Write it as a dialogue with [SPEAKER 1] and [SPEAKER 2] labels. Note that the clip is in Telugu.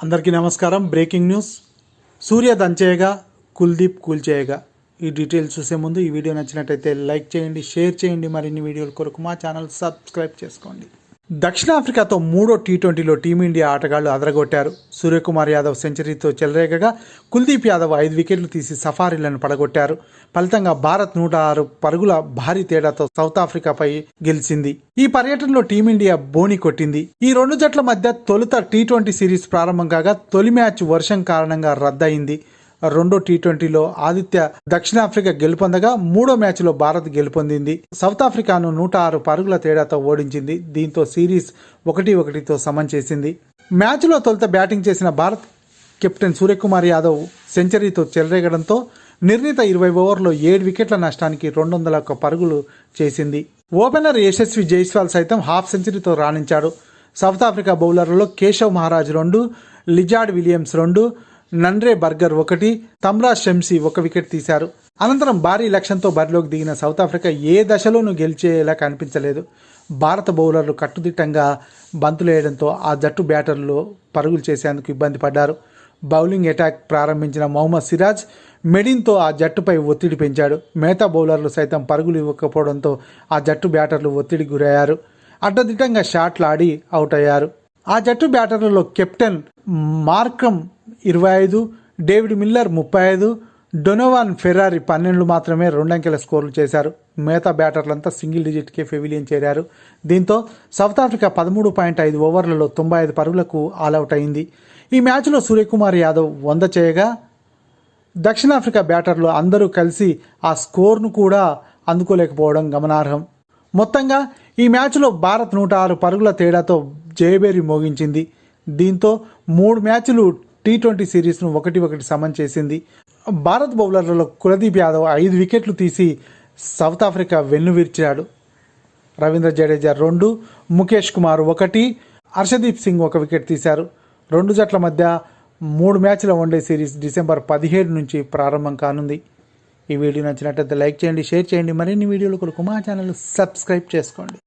[SPEAKER 1] అందరికీ నమస్కారం. Breaking news. సూర్య దంచేయగా కుల్దీప్ కూల్చేయగా. ఈ డీటెయిల్స్ చూసే ముందు ఈ వీడియో నచ్చినట్టయితే లైక్ చేయండి, షేర్ చేయండి. మరిన్ని వీడియోల కొరకు మా ఛానల్ సబ్స్క్రైబ్ చేసుకోండి. దక్షిణాఫ్రికాతో మూడో టీ20లో టీమిండియా ఆటగాళ్లు అదరగొట్టారు. సూర్యకుమార్ యాదవ్ సెంచరీతో చెలరేగగా కుల్దీప్ యాదవ్ 5 వికెట్లు తీసి సఫారీలను పడగొట్టారు. ఫలితంగా భారత్ 106 పరుగుల భారీ తేడాతో సౌత్ ఆఫ్రికాపై గెలిచింది. ఈ పర్యటనలో టీమిండియా బోని కొట్టింది. ఈ రెండు జట్ల మధ్య తొలుత టీ20 సిరీస్ ప్రారంభం కాగా తొలి మ్యాచ్ వర్షం కారణంగా రద్దయింది. రెండో టీ20లో ఆదిత్య దక్షిణాఫ్రికా గెలుపొందగా మూడో మ్యాచ్లో భారత్ గెలుపొందింది. సౌత్ ఆఫ్రికాను 106 పరుగుల తేడాతో ఓడించింది. దీంతో సిరీస్ 1-1తో సమం చేసింది. మ్యాచ్లో తొలుత బ్యాటింగ్ చేసిన భారత్ కెప్టెన్ సూర్యకుమార్ యాదవ్ సెంచరీతో చెలరేగడంతో నిర్ణీత 20 ఓవర్లో 7 వికెట్ల నష్టానికి 201 పరుగులు చేసింది. ఓపెనర్ యశస్వి జైస్వాల్ సైతం హాఫ్ సెంచరీతో రాణించాడు. సౌత్ ఆఫ్రికా బౌలర్లలో Keshav Maharaj 2, Lizaad Williams 2, Nandre Burger 1, Tabraiz Shamsi 1 wicket తీశారు. అనంతరం భారీ లక్ష్యంతో బరిలోకి దిగిన సౌత్ ఆఫ్రికా ఏ దశలోనూ గెలిచేలా కనిపించలేదు. భారత బౌలర్లు కట్టుదిట్టంగా బంతులేయడంతో ఆ జట్టు బ్యాటర్లు పరుగులు చేసేందుకు ఇబ్బంది పడ్డారు. బౌలింగ్ అటాక్ ప్రారంభించిన మొహమ్మద్ సిరాజ్ మెడిన్తో ఆ జట్టుపై ఒత్తిడి పెంచాడు. మిగతా బౌలర్లు సైతం పరుగులు ఇవ్వకపోవడంతో ఆ జట్టు బ్యాటర్లు ఒత్తిడికి గురయ్యారు. అడ్డదిడ్డంగా షాట్లు ఆడి అవుట్ అయ్యారు. ఆ జట్టు బ్యాటర్లలో captain Markram 25, David Miller 35, డొనోవాన్ Ferrari 12 మాత్రమే 2 అంకెల స్కోర్లు చేశారు. మిగతా బ్యాటర్లంతా సింగిల్ డిజిట్కే పెవిలియన్ చేరారు. దీంతో సౌత్ ఆఫ్రికా 13.5 ఓవర్లలో 95 పరుగులకు ఆల్అవుట్ అయింది. ఈ మ్యాచ్లో సూర్యకుమార్ యాదవ్ 100 చేయగా దక్షిణాఫ్రికా బ్యాటర్లు అందరూ కలిసి ఆ స్కోర్ను కూడా అందుకోలేకపోవడం గమనార్హం. మొత్తంగా ఈ మ్యాచ్లో భారత్ 106 పరుగుల తేడాతో జయబేరి మోగించింది. దీంతో 3 మ్యాచ్లు టీ20 సిరీస్ను 1-1 సమం చేసింది. భారత్ బౌలర్లలో కులదీప్ యాదవ్ 5 వికెట్లు తీసి సౌత్ ఆఫ్రికా వెన్నువిరిచాడు. రవీంద్ర జడేజా 2, ముఖేష్ కుమార్ 1, హర్షదీప్ సింగ్ 1 వికెట్ తీశారు. రెండు జట్ల మధ్య 3 మ్యాచ్ల వన్డే సిరీస్ డిసెంబర్ 17 నుంచి ప్రారంభం కానుంది. ఈ వీడియో నచ్చినట్లయితే లైక్ చేయండి, షేర్ చేయండి. మరిన్ని వీడియోల కొరకు మా ఛానల్ సబ్స్క్రైబ్ చేసుకోండి.